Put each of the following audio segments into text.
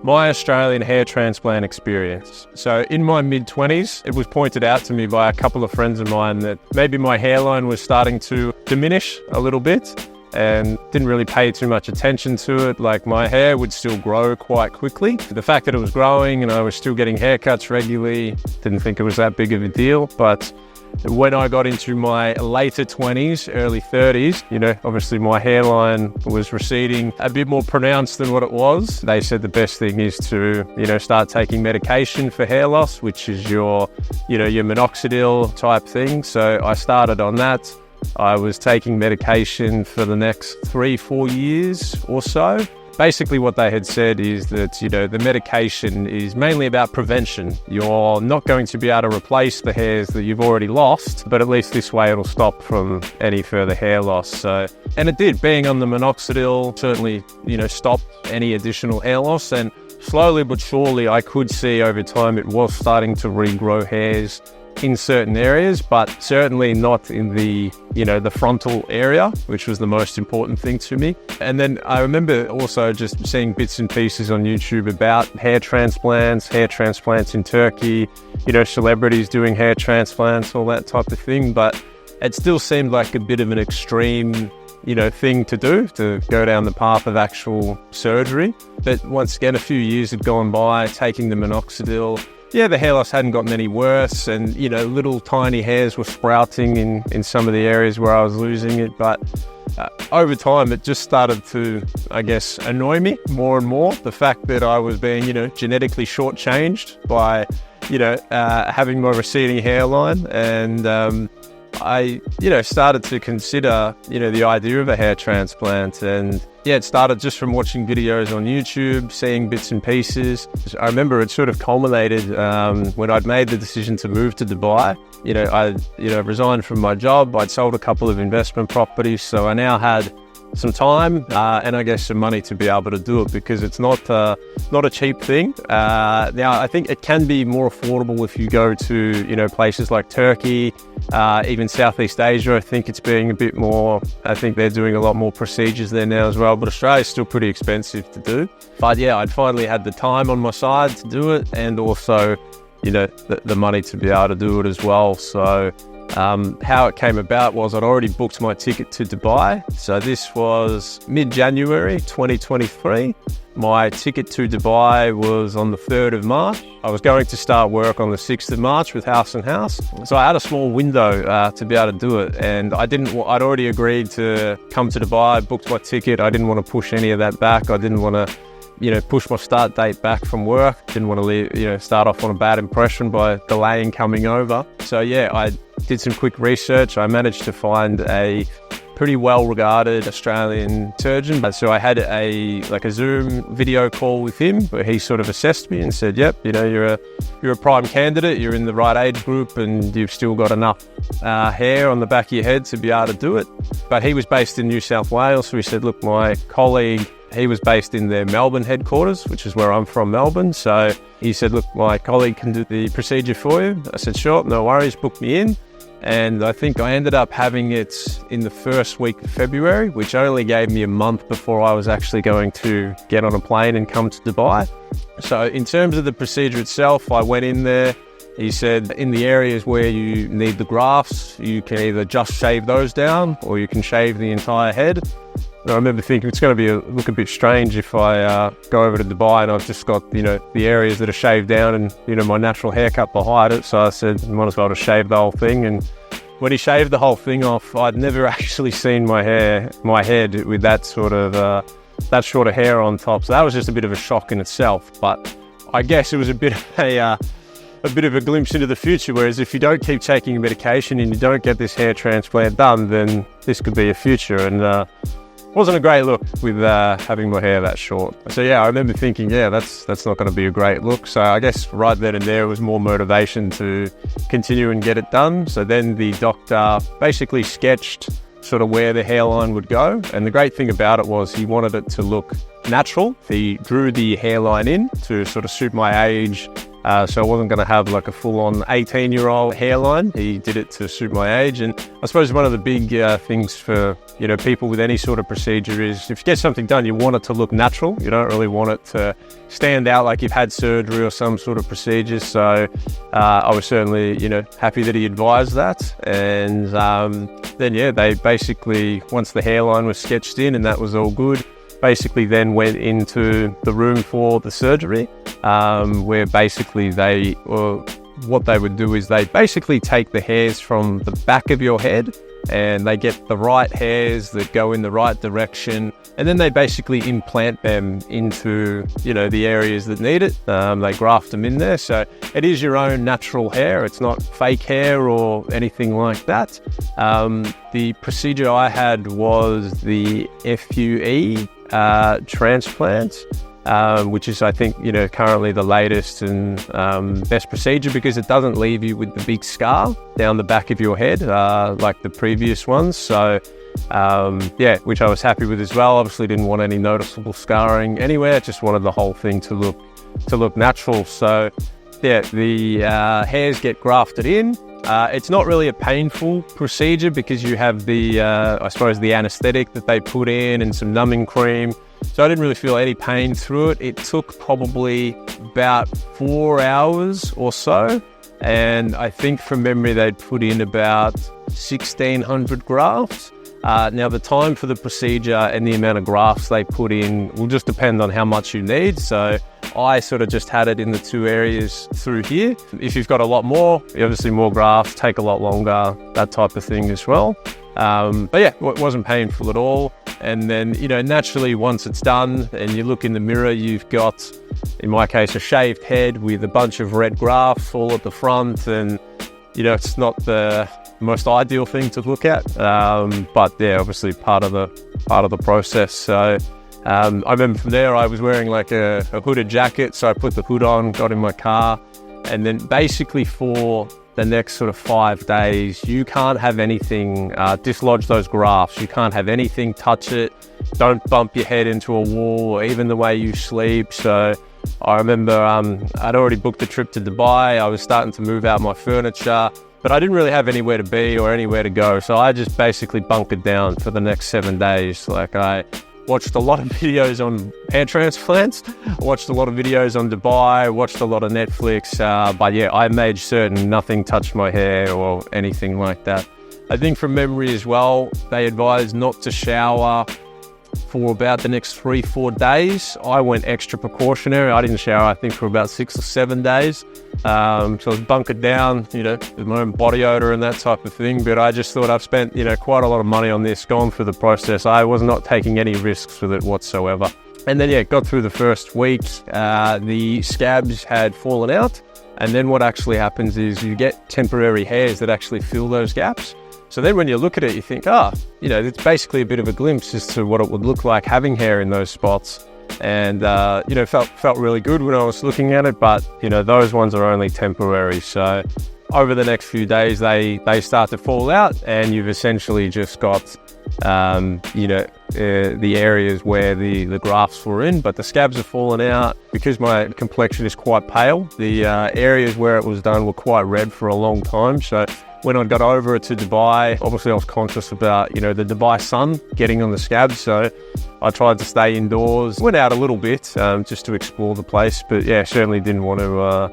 My Australian hair transplant experience. So in my mid-20s, it was pointed out to me by a couple of friends of mine that maybe my hairline was starting to diminish a little bit and didn't really pay too much attention to it. Like, my hair would still grow quite quickly. The fact that it was growing and I was still getting haircuts regularly, didn't think it was that big of a deal. But when I got into my later 20s, early 30s, obviously my hairline was receding a bit more pronounced than what it was. They said the best thing is to, start taking medication for hair loss, which is your minoxidil type thing. So I started on that. I was taking medication for the next 3-4 years or so. Basically what they had said is that, the medication is mainly about prevention. You're not going to be able to replace the hairs that you've already lost, but at least this way it'll stop from any further hair loss. So, and it did. Being on the minoxidil certainly, stopped any additional hair loss. And slowly but surely I could see over time it was starting to regrow hairs in certain areas, but certainly not in the frontal area, which was the most important thing to me. And then I remember also just seeing bits and pieces on YouTube about hair transplants in Turkey, celebrities doing hair transplants, all that type of thing. But it still seemed like a bit of an extreme thing to do, to go down the path of actual surgery. But once again, a few years had gone by taking the minoxidil. Yeah, the hair loss hadn't gotten any worse, and little tiny hairs were sprouting in some of the areas where I was losing it. But over time, it just started to, I guess, annoy me more and more. The fact that I was being, genetically shortchanged by, having my receding hairline, and I, started to consider, the idea of a hair transplant. And yeah, it started just from watching videos on YouTube, seeing bits and pieces. I remember it sort of culminated when I'd made the decision to move to Dubai. I resigned from my job. I'd sold a couple of investment properties, so I now had some time and I guess some money to be able to do it, because it's not a cheap thing. Now, I think it can be more affordable if you go to places like Turkey, even Southeast Asia. I think it's being a bit more. I think they're doing a lot more procedures there now as well. But Australia's still pretty expensive to do. But yeah, I'd finally had the time on my side to do it, and also the money to be able to do it as well. So how it came about was I'd already booked my ticket to Dubai. So this was mid-January 2023. My ticket to Dubai was on the 3rd of March. I was going to start work on the 6th of March with House & House. So I had a small window to be able to do it. And I'd already agreed to come to Dubai, booked my ticket. I didn't want to push any of that back. I didn't want to push my start date back from work. Didn't want to start off on a bad impression by delaying coming over. So yeah, I did some quick research. I managed to find a pretty well-regarded Australian surgeon. So I had a Zoom video call with him where he sort of assessed me and said, yep, you're a prime candidate, you're in the right age group, and you've still got enough hair on the back of your head to be able to do it. But he was based in New South Wales, so he said, look, my colleague, he was based in their Melbourne headquarters, which is where I'm from, Melbourne. So he said, look, my colleague can do the procedure for you. I said, sure, no worries, book me in. And I think I ended up having it in the first week of February, which only gave me a month before I was actually going to get on a plane and come to Dubai. So in terms of the procedure itself, I went in there. He said, in the areas where you need the grafts, you can either just shave those down or you can shave the entire head. And I remember thinking it's going to look a bit strange if I go over to Dubai and I've just got, the areas that are shaved down and, my natural haircut behind it. So I said, might as well just shave the whole thing. And when he shaved the whole thing off, I'd never actually seen my head with that sort of hair on top. So that was just a bit of a shock in itself. But I guess it was a bit of a glimpse into the future, whereas if you don't keep taking medication and you don't get this hair transplant done, then this could be a future. And wasn't a great look with having my hair that short. So yeah, I remember thinking, yeah, that's not going to be a great look. So I guess right then and there was more motivation to continue and get it done. So then the doctor basically sketched sort of where the hairline would go. And the great thing about it was he wanted it to look natural. He drew the hairline in to sort of suit my age So I wasn't going to have like a full-on 18-year-old hairline. He did it to suit my age. And I suppose one of the big things for people with any sort of procedure is if you get something done, you want it to look natural. You don't really want it to stand out like you've had surgery or some sort of procedure. So I was certainly happy that he advised that. And then they basically, once the hairline was sketched in and that was all good, basically then went into the room for the surgery, where basically what they would do is they basically take the hairs from the back of your head and they get the right hairs that go in the right direction, and then they basically implant them into the areas that need it. They graft them in there, so it is your own natural hair. It's not fake hair or anything like that. The procedure I had was the FUE transplant, which is, I think, currently the latest and best procedure because it doesn't leave you with the big scar down the back of your head like the previous ones. So, which I was happy with as well. Obviously didn't want any noticeable scarring anywhere, just wanted the whole thing to look natural. So, the hairs get grafted in. It's not really a painful procedure because you have the anesthetic that they put in and some numbing cream. So I didn't really feel any pain through it. It took probably about 4 hours or so. And I think from memory, they'd put in about 1,600 grafts. Now the time for the procedure and the amount of grafts they put in will just depend on how much you need. So I sort of just had it in the 2 areas through here. If you've got a lot more, obviously more grafts take a lot longer, that type of thing as well. It wasn't painful at all. And then, naturally once it's done and you look in the mirror, you've got, in my case, a shaved head with a bunch of red grafts all at the front. And, it's not the most ideal thing to look at. Obviously part of the process. So, I remember from there I was wearing like a hooded jacket. So I put the hood on, got in my car, and then basically for the next sort of 5 days, you can't have anything dislodge those grafts. You can't have anything touch it. Don't bump your head into a wall or even the way you sleep. So I remember I'd already booked a trip to Dubai. I was starting to move out my furniture, but I didn't really have anywhere to be or anywhere to go. So I just basically bunkered down for the next 7 days. Like I watched a lot of videos on hair transplants. I watched a lot of videos on Dubai, watched a lot of Netflix. I made certain nothing touched my hair or anything like that. I think from memory as well, they advised not to shower for about the next 3-4 days. I went extra precautionary. I didn't shower, I think, for about 6 or 7 days. So I was bunkered down, with my own body odor and that type of thing. But I just thought I've spent, quite a lot of money on this, gone through the process. I was not taking any risks with it whatsoever. And then, got through the first week. The scabs had fallen out. And then what actually happens is you get temporary hairs that actually fill those gaps. So then when you look at it, you think, it's basically a bit of a glimpse as to what it would look like having hair in those spots. And, felt really good when I was looking at it, but, those ones are only temporary. So over the next few days, they start to fall out and you've essentially just got, the areas where the grafts were in, but the scabs have fallen out. Because my complexion is quite pale, the areas where it was done were quite red for a long time. So when I got over to Dubai, obviously I was conscious about, the Dubai sun getting on the scabs. So I tried to stay indoors, went out a little bit just to explore the place. But certainly didn't want to,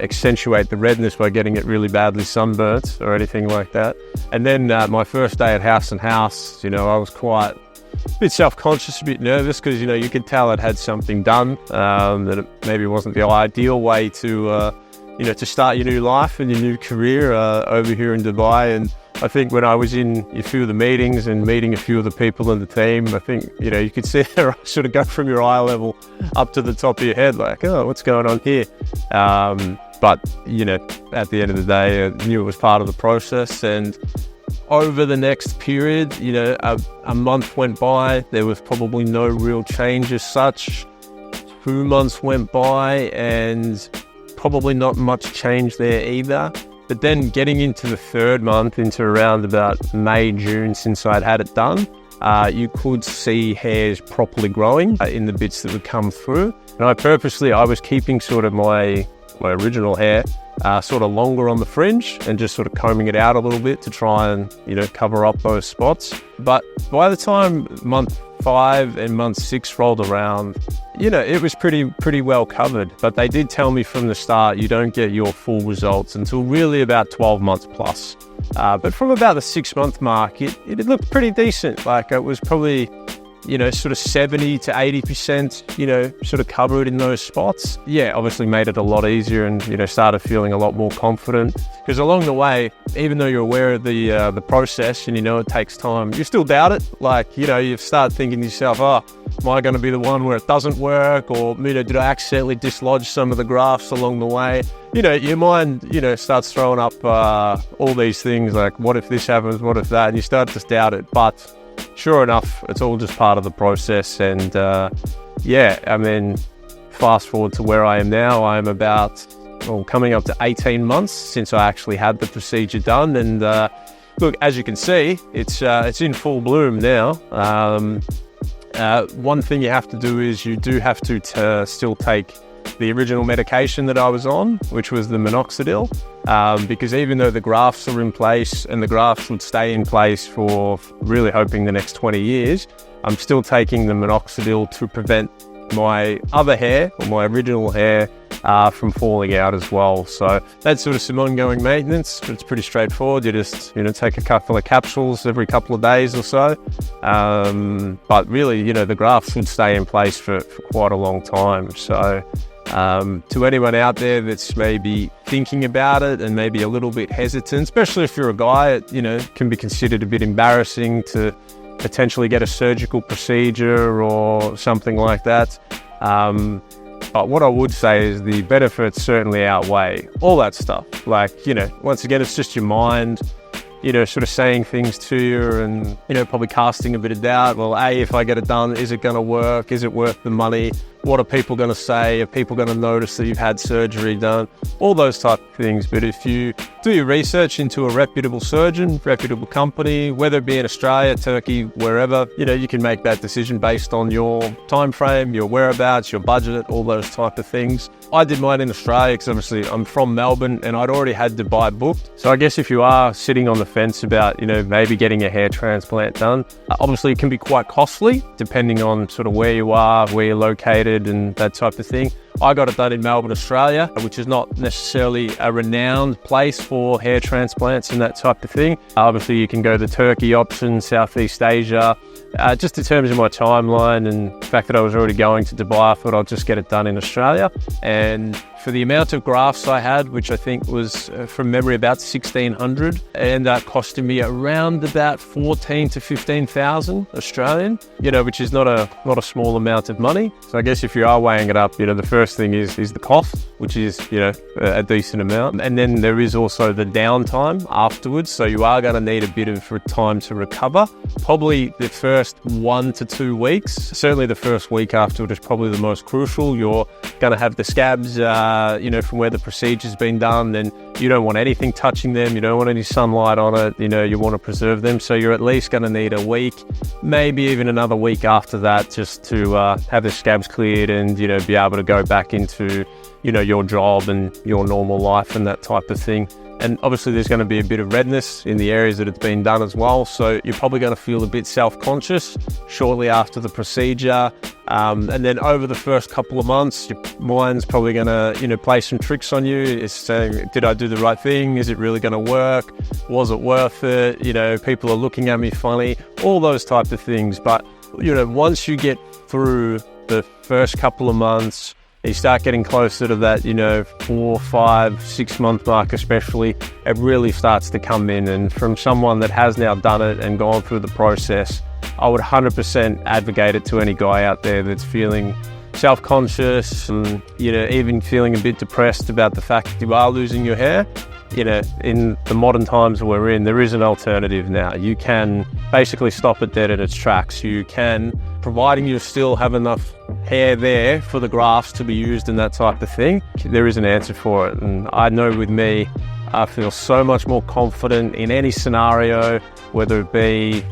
accentuate the redness by getting it really badly sunburnt or anything like that. And then my first day at House and House, I was quite a bit self-conscious, a bit nervous because, you could tell I'd had something done that it maybe wasn't the ideal way to to start your new life and your new career over here in Dubai. And I think when I was in a few of the meetings and meeting a few of the people in the team, I think, you could see their eyes sort of go from your eye level up to the top of your head, like, oh, what's going on here? But, at the end of the day, I knew it was part of the process. And over the next period, a month went by, there was probably no real change as such. 2 months went by and probably not much change there either. But then getting into the 3rd month, into around about May, June, since I'd had it done, you could see hairs properly growing in the bits that would come through. And I was keeping sort of my my original hair, sort of longer on the fringe and just sort of combing it out a little bit to try and, cover up those spots. But by the time month 5 and month 6 rolled around, it was pretty well covered. But they did tell me from the start, you don't get your full results until really about 12 months plus. But from about the 6-month mark, it looked pretty decent. Like it was probably, sort of 70 to 80%, sort of covered in those spots. Yeah, obviously made it a lot easier and, started feeling a lot more confident. Because along the way, even though you're aware of the process and it takes time, you still doubt it. Like, you start thinking to yourself, am I going to be the one where it doesn't work? Or, did I accidentally dislodge some of the grafts along the way? Your mind, starts throwing up all these things like, what if this happens? What if that? And you start to doubt it. But sure enough, it's all just part of the process. And fast forward to where I am now, I'm about coming up to 18 months since I actually had the procedure done. And look, as you can see, it's in full bloom now. One thing you have to do is you do have to still take the original medication that I was on, which was the minoxidil, because even though the grafts are in place and the grafts would stay in place for really hoping the next 20 years, I'm still taking the minoxidil to prevent my other hair, or my original hair, from falling out as well. So that's sort of some ongoing maintenance, but it's pretty straightforward. You just, take a couple of capsules every couple of days or so. But really, the grafts would stay in place for quite a long time. So to anyone out there that's maybe thinking about it and maybe a little bit hesitant, especially if you're a guy, it can be considered a bit embarrassing to potentially get a surgical procedure or something like that. But what I would say is the benefits certainly outweigh all that stuff. Like, once again, it's just your mind, sort of saying things to you and, probably casting a bit of doubt. Well, if I get it done, is it going to work? Is it worth the money? What are people going to say? Are people going to notice that you've had surgery done? All those type of things. But if you do your research into a reputable surgeon, reputable company, whether it be in Australia, Turkey, wherever, you can make that decision based on your time frame, your whereabouts, your budget, all those type of things. I did mine in Australia because obviously I'm from Melbourne and I'd already had Dubai booked. So I guess if you are sitting on the fence about, maybe getting a hair transplant done, obviously it can be quite costly depending on sort of where you are, where you're located and that type of thing. I got it done in Melbourne, Australia, which is not necessarily a renowned place for hair transplants and that type of thing. Obviously, you can go the Turkey option, Southeast Asia. Just in terms of my timeline and the fact that I was already going to Dubai, I thought I'll just get it done in Australia. And for the amount of grafts I had, which I think was from memory about 1,600, it ended up costing me around about 14 to 15,000 Australian, which is not a small amount of money. So I guess if you are weighing it up, the first thing is the cost, which is, a decent amount. And then there is also the downtime afterwards. So you are going to need a bit of time to recover. Probably the first 1 to 2 weeks, certainly the first week afterward is probably the most crucial. You're going to have the scabs, from where the procedure's been done, then you don't want anything touching them. You don't want any sunlight on it. You want to preserve them. So you're at least going to need a week, maybe even another week after that, just to have the scabs cleared and, be able to go back into, your job and your normal life and that type of thing. And obviously there's going to be a bit of redness in the areas that it's been done as well. So you're probably going to feel a bit self-conscious shortly after the procedure. And then over the first couple of months, your mind's probably going to, play some tricks on you. It's saying, did I do the right thing? Is it really going to work? Was it worth it? People are looking at me funny, all those type of things. But, once you get through the first couple of months, you start getting closer to that, 4, 5, 6 month mark especially, it really starts to come in. And from someone that has now done it and gone through the process, I would 100% advocate it to any guy out there that's feeling self-conscious and, even feeling a bit depressed about the fact that you are losing your hair. In the modern times we're in, there is an alternative now. You can basically stop it dead in its tracks. You can, providing you still have enough hair there for the grafts to be used and that type of thing, there is an answer for it. And I know with me, I feel so much more confident in any scenario, whether it be,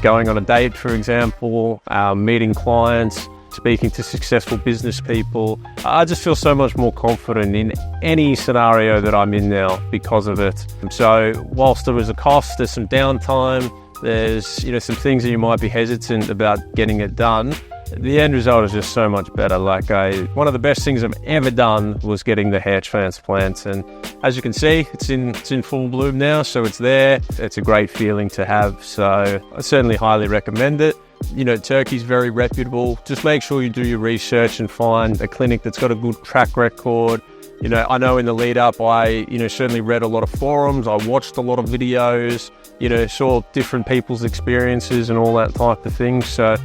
going on a date, for example, meeting clients, speaking to successful business people. I just feel so much more confident in any scenario that I'm in now because of it. So whilst there is a cost, there's some downtime, there's some things that you might be hesitant about getting it done. The end result is just so much better. One of the best things I've ever done was getting the hair transplant, and as you can see, it's in full bloom now, so it's there. It's a great feeling to have, so I certainly highly recommend it. Turkey's very reputable. Just make sure you do your research and find a clinic that's got a good track record. I know in the lead up, I certainly read a lot of forums, I watched a lot of videos, saw different people's experiences and all that type of thing. So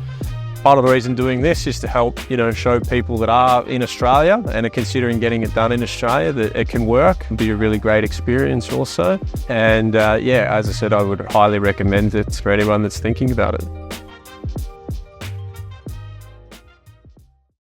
part of the reason doing this is to help, show people that are in Australia and are considering getting it done in Australia that it can work and be a really great experience also. And as I said, I would highly recommend it for anyone that's thinking about it.